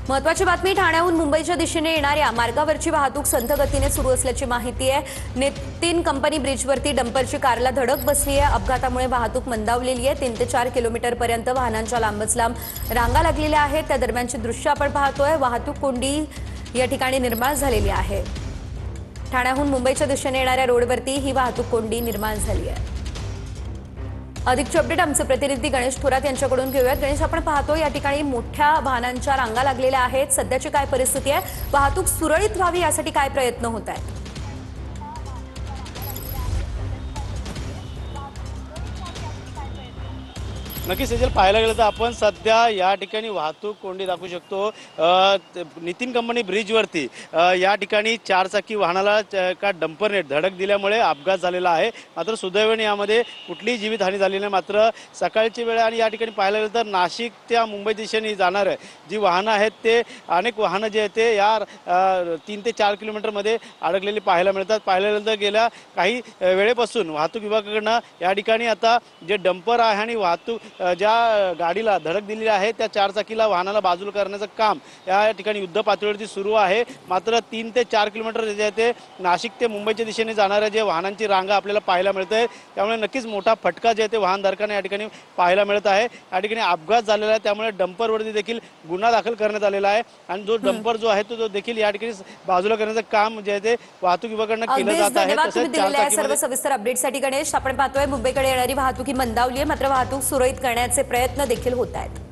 महत्वाची बातमी ठाण्याहून मुंबईच्या दिशेने येणाऱ्या मार्गावरची वाहतूक संथ गतीने सुरू असल्याची माहिती आहे। नितीन कंपनी ब्रिजवरती डंपरची कारला धडक बसली आहे। अपघातामुळे वाहतूक मंदावलेली आहे। 3 ते 4 किलोमीटर पर्यंत वाहनांच्या लांबच लांब रांगा लागलेल्या आहेत। त्या दरम्यानची दृश्य आपण पाहतोय। वाहतूक कोंडी या ठिकाणी निर्माण झालेली आहे। ठाण्याहून मुंबईच्या दिशेने येणाऱ्या रोडवरती ही वाहतूक कोंडी निर्माण झाली आहे। अधिकचे अपडेट आमचे प्रतिनिधी गणेश थोरात यांच्याकडून घेऊयात। गणेश, आपण पाहतो या ठिकाणी मोठ्या वाहनांच्या रांगा लागलेल्या आहेत। सध्याची काय परिस्थिती आहे? वाहतूक सुरळीत व्हावी यासाठी काय प्रयत्न होत आहेत? नक्कीच सेजल, पाहायला गेलं तर आपण सध्या या ठिकाणी वाहतूक कोंडी दाखवू शकतो। नितीन कंपनी ब्रिजवरती या ठिकाणी चारचाकी वाहनाला का डंपरने धडक दिल्यामुळे अपघात झालेला आहे। मात्र सुदैवाने यामध्ये कुठलीही जीवितहानी झाली नाही। मात्र सकाळची वेळ आणि या ठिकाणी पाहायला गेलं तर नाशिक त्या मुंबई दिशेने जाणारे जी वाहनं आहेत ते अनेक वाहनं जे आहेत ते या 3 ते 4 किलोमीटरमध्ये अडकलेली पाहायला मिळतात। पाहायला गेलं तर गेल्या काही वेळेपासून वाहतूक विभागाकडनं या ठिकाणी आता जे डंपर आहे आणि वाहतूक ज्या गाडीला धडक दिलेली आहे त्या चारचाकीला वाहनाला बाजूला करण्याचं काम या ठिकाणी युद्ध पातळीवरती सुरू आहे। मात्र 3 ते 4 किलोमीटर जे आहे ते नाशिक ते मुंबईच्या दिशेने जाणाऱ्या जे वाहनांची रांगा आपल्याला पाहायला मिळते, त्यामुळे नक्कीच मोठा फटका जे आहे ते वाहनधारकांना या ठिकाणी पाहायला मिळत आहे। या ठिकाणी अपघात झालेला आहे, त्यामुळे डंपरवरती देखील गुन्हा दाखल करण्यात आलेला आहे आणि जो डंपर जो आहे तो देखील या ठिकाणी बाजूला करण्याचं काम जे आहे ते वाहतूक विभागाकडून केलं जात आहे। तसेच सर्व सविस्तर अपडेटसाठी गणेश, आपण पाहतोय मुंबईकडे येणारी वाहतूक ही मंदावली आहे, मात्र वाहतूक सुरळीत करण्याचे प्रयत्न देखील होत आहेत।